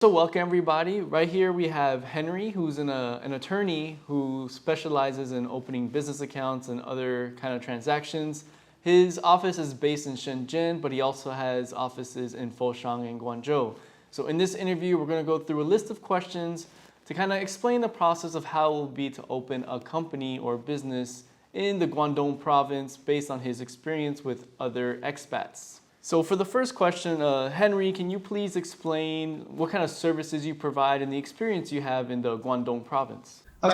So welcome everybody. Right here we have Henry, who's an attorney who specializes in opening business accounts and other kind of transactions. His office is based in Shenzhen, but he also has offices in Foshan and Guangzhou. So in this interview, we're going to go through a list of questions to kind of explain the process of how it will be to open a company or business in the Guangdong Province based on his experience with other expats. So for the first question, Henry, can you please explain what kind of services you provide and the experience you have in the Guangdong Province? We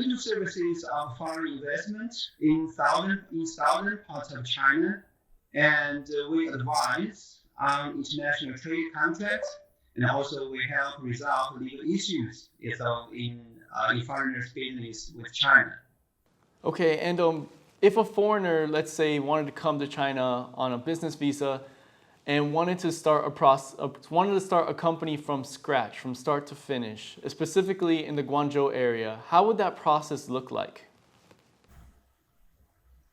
do services of foreign investment in southern parts of China, and we advise on international trade contracts, and also we help resolve legal issues in foreigners' business with China. Okay, and if a foreigner, let's say, wanted to come to China on a business visa and wanted to start a company from scratch, from start to finish, specifically in the Guangzhou area, how would that process look like?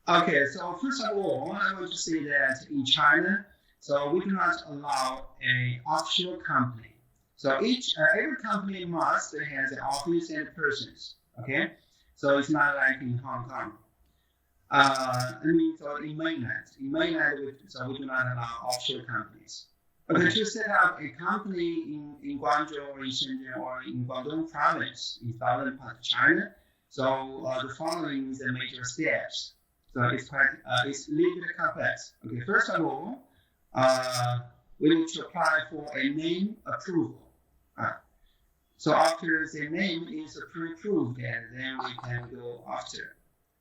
Okay, so first of all, I want to say that in China, so we do not allow a offshore company. So every company must has an office and persons. Okay, so it's not like in Hong Kong. So in mainland, so we do not allow offshore companies. Okay, to set up a company in Guangzhou or in Shenzhen or in Guangdong Province in southern part of China, so the following is the major steps. So it's a little bit complex. Okay, first of all, we need to apply for a name approval. So after the name is approved, and then we can go after.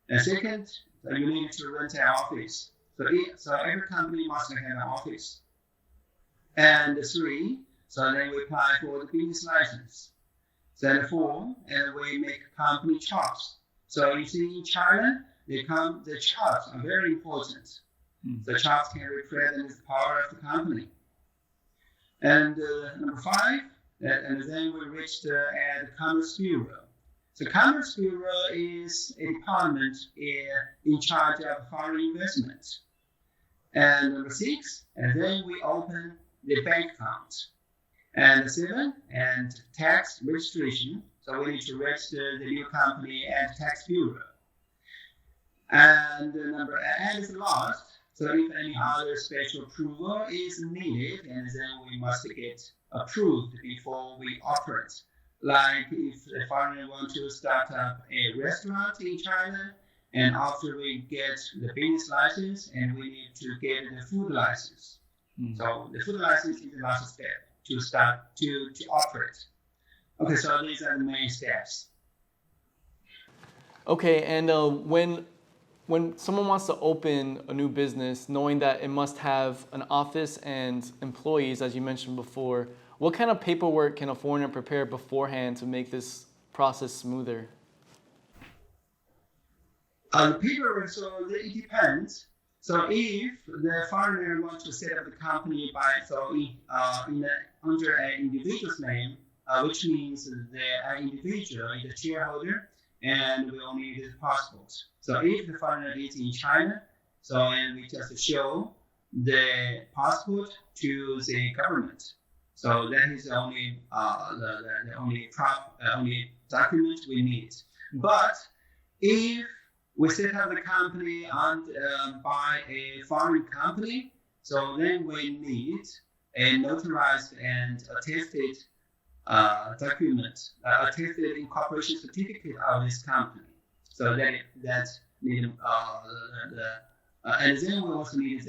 And second, you need to rent an office. So every company must have an office. And three, so then we apply for the business license. Then four, and we make company charts. So you see in China, the charts are very important. The charts can represent the power of the company. And number five, and then we reached at the Commerce Bureau. The Commerce Bureau is a department in charge of foreign investment. And number six, and then we open the bank account. And seven, and tax registration. So we need to register the new company at Tax Bureau. And the last, so if any other special approval is needed, and then we must get approved before we operate. Like if a foreigner wants to start up a restaurant in China, and after we get the business license, and we need to get the food license. So the food license is the last step to start to operate. Okay, so these are the main steps. Okay, and when someone wants to open a new business, knowing that it must have an office and employees, as you mentioned before, what kind of paperwork can a foreigner prepare beforehand to make this process smoother? The paperwork, so it depends. So if the foreigner wants to set up the company under an individual's name, which means the individual is a shareholder, and we only need the passport. So if the foreigner is in China, and we just show the passport to the government. So that is the only only document we need. But if we set up the company by a foreign company, so then we need a notarized and attested document, attested incorporation certificate of this company. So that need and then we also need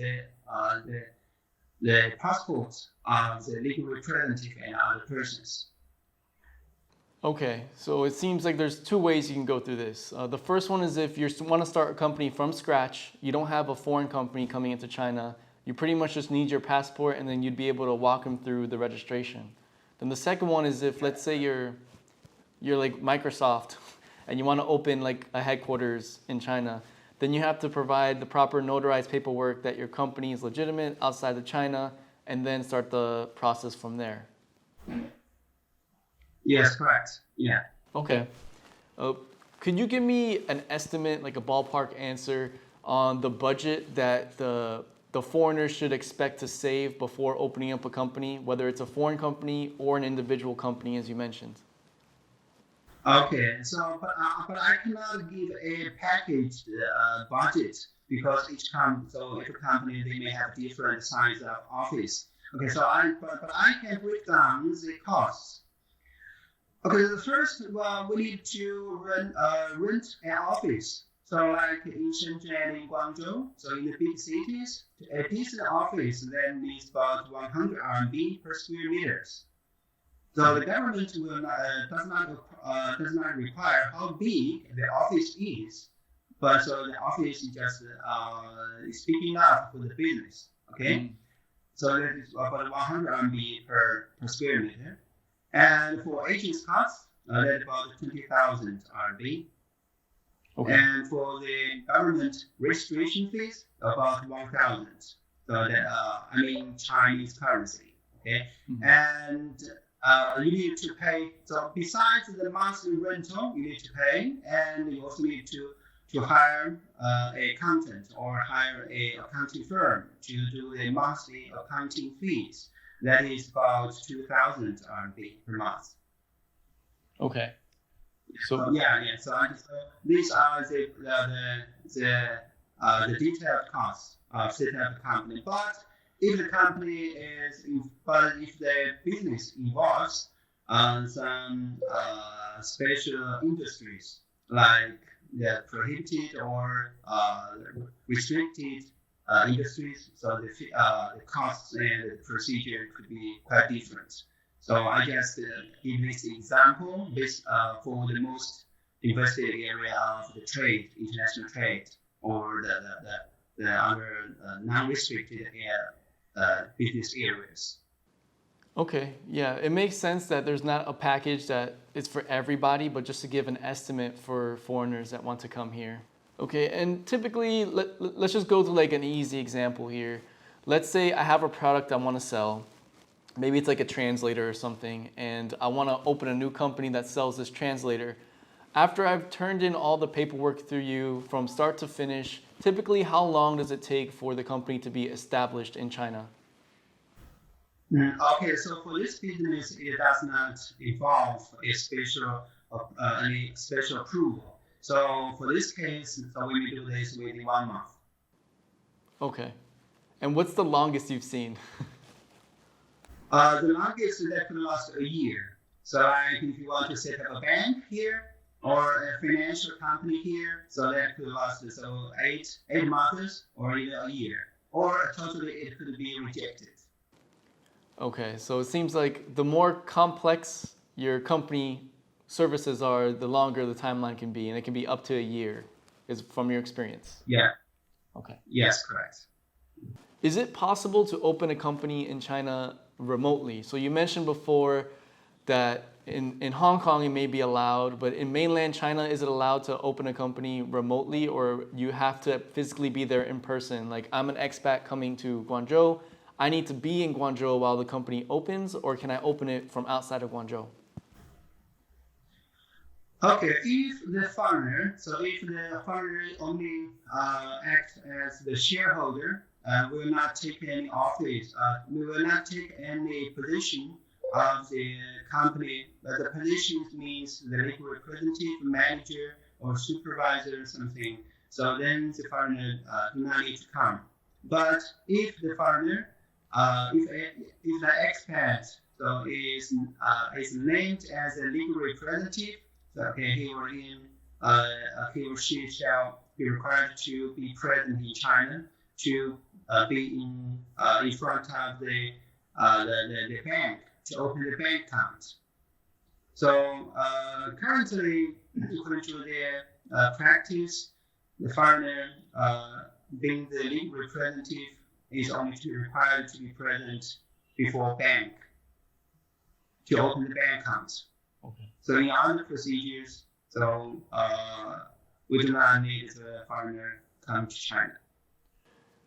the passports of the legal representative and other persons. Okay, so it seems like there's two ways you can go through this. The first one is if you want to start a company from scratch, you don't have a foreign company coming into China, you pretty much just need your passport and then you'd be able to walk them through the registration. Then the second one is if, let's say you're like Microsoft and you want to open like a headquarters in China, then you have to provide the proper notarized paperwork that your company is legitimate outside of China and then start the process from there. Yes, correct. Yeah. Okay. Could you give me an estimate, like a ballpark answer on the budget that the the foreigners should expect to save before opening up a company, whether it's a foreign company or an individual company, as you mentioned? Okay, so but I cannot give a packaged budget because every company they may have different size of office. Okay, so but I can break down the costs. Okay, the first we need to rent an office. So like in Shenzhen and in Guangzhou, so in the big cities, a decent office then needs about 100 RMB per square meters. So the government does not require how big the office is, but so the office is just is big enough for the business. Okay, so that is about 100 RMB per square meter, and for agents costs, that's about 20,000 RMB. Okay. And for the government registration fees, about 1,000. So that Chinese currency. Okay, and you need to pay. So besides the monthly rental, you need to pay, and you also need to hire a accountant or hire a accounting firm to do the monthly accounting fees. That is about 2,000 RMB per month. Okay. So these are the detailed costs of setting up a company. But if the business involves some special industries like the prohibited or restricted industries, so the costs and the procedure could be quite different. So I just give this example for the most invested area of the trade, international trade, or the other non-restricted business areas. Okay, yeah, it makes sense that there's not a package that is for everybody, but just to give an estimate for foreigners that want to come here. Okay, and typically, let's just go to like an easy example here. Let's say I have a product I want to sell. Maybe it's like a translator or something, and I want to open a new company that sells this translator. After I've turned in all the paperwork through you from start to finish, typically how long does it take for the company to be established in China? Okay, so for this business, it does not involve any special approval. So for this case, so we will do this within 1 month. Okay, and what's the longest you've seen? The longest that could last a year. So if you want to set up a bank here or a financial company here, so that could last 8 months or even a year, or totally it could be rejected. Okay, so it seems like the more complex your company services are, the longer the timeline can be, and it can be up to a year, is from your experience. Yeah. Okay. Yes, correct. Is it possible to open a company in China remotely? So you mentioned before that in Hong Kong it may be allowed, but in mainland China, is it allowed to open a company remotely, or you have to physically be there in person? Like, I'm an expat coming to Guangzhou, I need to be in Guangzhou while the company opens, or can I open it from outside of Guangzhou? Okay, if the foreigner only acts as the shareholder, will not take any office, we will not take any position of the company, but the position means the legal representative, manager, or supervisor or something. So then the foreigner do not need to come. But if the foreigner, if the expat is named as a legal representative, so he or she shall be required to be present in China to be in front of the bank to open the bank account. So currently, according to their practice, the foreigner being the legal representative is only required to be present before bank to open the bank account. Okay. So in other procedures, we do not need the foreigner come to China.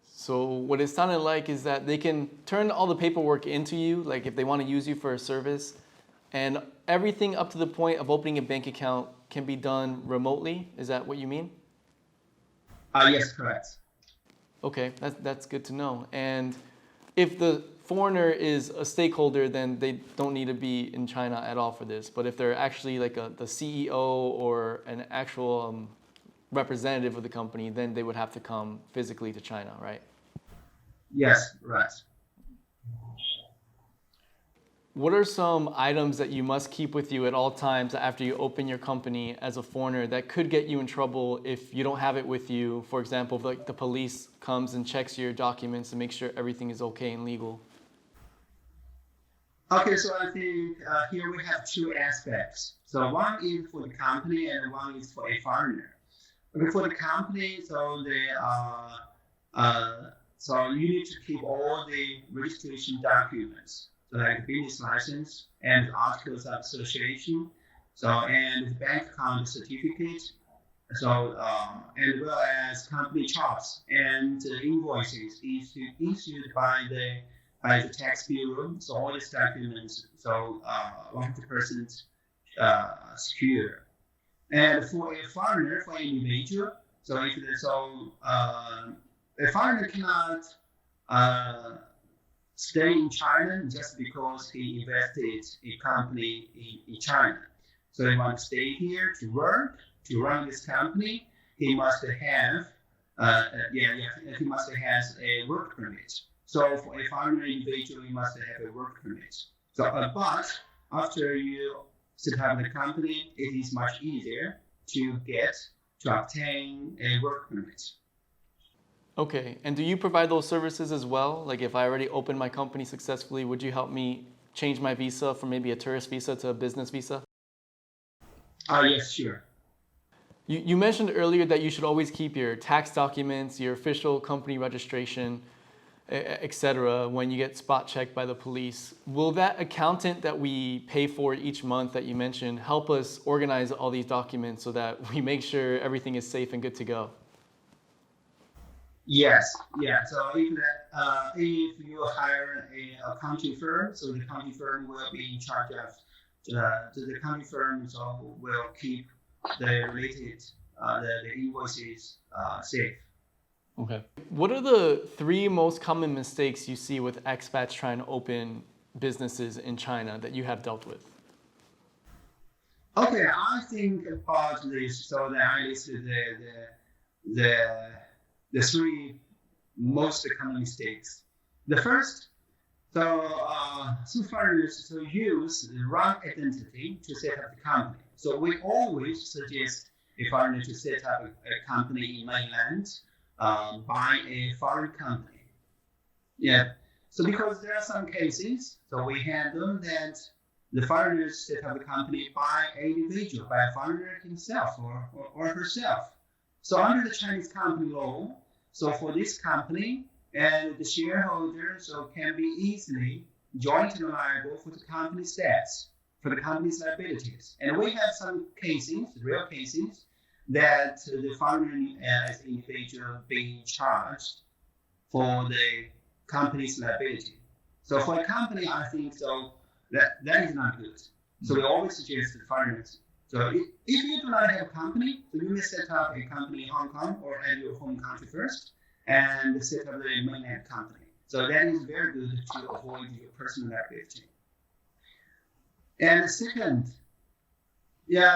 So what it sounded like is that they can turn all the paperwork into you, like if they want to use you for a service, and everything up to the point of opening a bank account can be done remotely. Is that what you mean? Yes, correct. Okay, that's good to know. And if the foreigner is a stakeholder, then they don't need to be in China at all for this. But if they're actually like the CEO or an actual representative of the company, then they would have to come physically to China, right? Yes, right. What are some items that you must keep with you at all times after you open your company as a foreigner that could get you in trouble if you don't have it with you? For example, if like the police comes and checks your documents to make sure everything is okay and legal. Okay, so I think here we have two aspects. So one is for the company and one is for a foreigner. Okay, for the company, so you need to keep all the registration documents, so like business license and articles of association, so and the bank account certificate, so as well as company charts and invoices issued by the tax bureau. So all these documents, so 100% secure. And for a foreigner, for an individual, so a foreigner cannot stay in China just because he invested a company in China. So he wants to stay here to work, to run this company. He must have, he must have a work permit. So for a foreigner individual, you must have a work permit. So, but after you set up the company, it is much easier to obtain a work permit. Okay, and do you provide those services as well? Like if I already opened my company successfully, would you help me change my visa from maybe a tourist visa to a business visa? Yes, sure. You mentioned earlier that you should always keep your tax documents, your official company registration, etc. when you get spot checked by the police. Will that accountant that we pay for each month that you mentioned help us organize all these documents so that we make sure everything is safe and good to go? Yes, yeah. So if you hire a accounting firm, so the accounting firm will be in charge of the accounting firm, so will keep the related the invoices safe. Okay. What are the 3 most common mistakes you see with expats trying to open businesses in China that you have dealt with? Okay, I think about this. So that I listed the 3 most common mistakes. The first, some foreigners use the wrong identity to set up the company. So we always suggest a foreigner to set up a company in mainland by a foreign company. Yeah. So because there are some cases, so we handle that the foreigners set up a company by an individual, by a foreigner himself or herself. So under the Chinese company law, so for this company and the shareholders can be easily jointly liable for the company's debts, for the company's liabilities. And we have some cases, real cases, that the foreigner as individual being charged for the company's liability. So for a company, I think that is not good. So we always suggest to foreigners. So if you do not have a company, so you may set up a company in Hong Kong or at your home country first and set up the mainland company. So that is very good to avoid your personal liability. And second,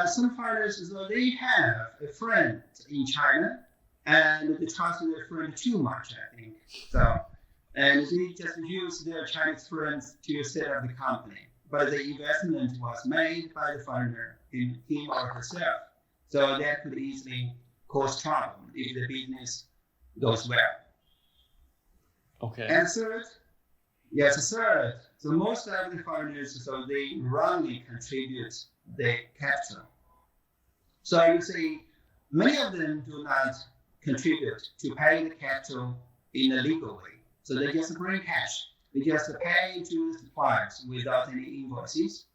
some foreigners, so they have a friend in China and they trust their friend too much, I think. So, and they just use their Chinese friends to set up the company. But the investment was made by the foreigner, him or herself. So that could easily cause trouble if the business goes well. Okay. And third, so most of the foreigners, so they wrongly contribute the capital. So you see, many of them do not contribute to pay the capital in a legal way. So they just bring cash. They just pay to the suppliers without any invoices.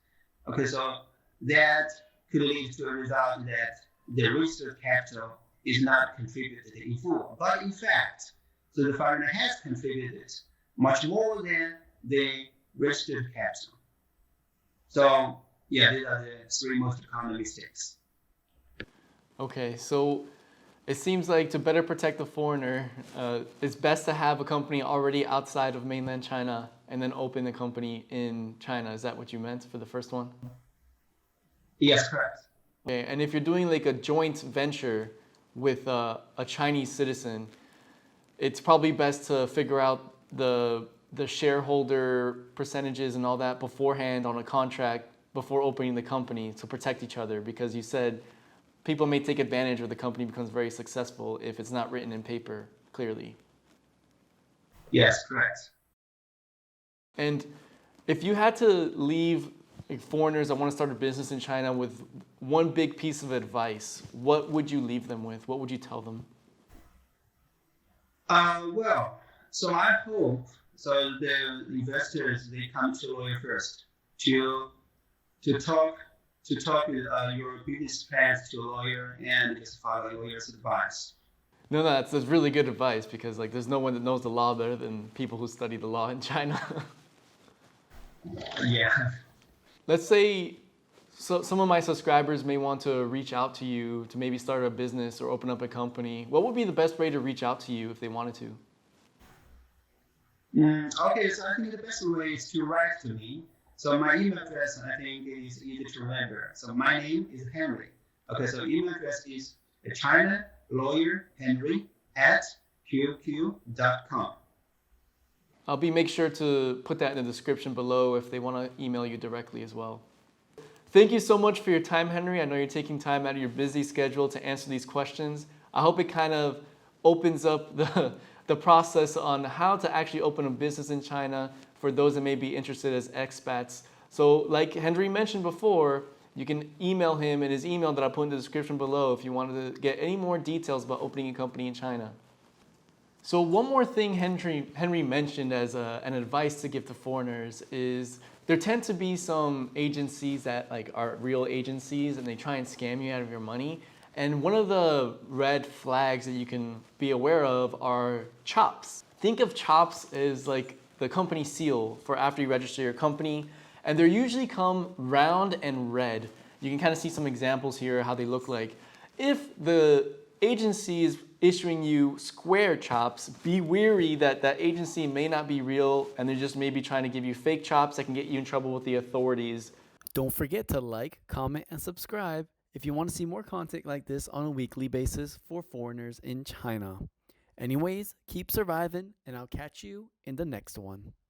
Okay, so that could lead to a result that the registered capital is not contributed in full. But in fact, so the foreigner has contributed much more than the registered capital. So these are the 3 most common mistakes. Okay, so It seems like to better protect the foreigner, it's best to have a company already outside of mainland China and then open the company in China. Is that what you meant for the first one? Yes, correct. Okay, and if you're doing like a joint venture with a Chinese citizen, it's probably best to figure out the shareholder percentages and all that beforehand on a contract before opening the company to protect each other, because you said people may take advantage or the company becomes very successful if it's not written in paper clearly. Yes, correct. And if you had to leave like, foreigners that want to start a business in China with one big piece of advice, what would you leave them with? What would you tell them? Well, so I hope so the investors they come to lawyer first to to talk to talk with your business plans to a lawyer and just follow a lawyer's advice. No, no, that's really good advice because like there's no one that knows the law better than people who study the law in China. Yeah. Let's say some of my subscribers may want to reach out to you to maybe start a business or open up a company. What would be the best way to reach out to you if they wanted to? Okay, so I think the best way is to write to me. So my email address I think is easy to remember. So my name is Henry. Okay, so email address is China Lawyer Henry at qq.com. I'll make sure to put that in the description below if they want to email you directly as well. Thank you so much for your time, Henry. I know you're taking time out of your busy schedule to answer these questions. I hope it kind of opens up the process on how to actually open a business in China for those that may be interested as expats. So like Henry mentioned before, you can email him in his email that I put in the description below if you wanted to get any more details about opening a company in China. So one more thing Henry mentioned as an advice to give to foreigners is there tend to be some agencies that like are real agencies and they try and scam you out of your money. And one of the red flags that you can be aware of are chops. Think of chops as like the company seal for after you register your company. And they usually come round and red. You can kind of see some examples here how they look like. If the agency is issuing you square chops, be wary that that agency may not be real and they're just maybe trying to give you fake chops that can get you in trouble with the authorities. Don't forget to like, comment, and subscribe if you want to see more content like this on a weekly basis for foreigners in China. Anyways, keep surviving, and I'll catch you in the next one.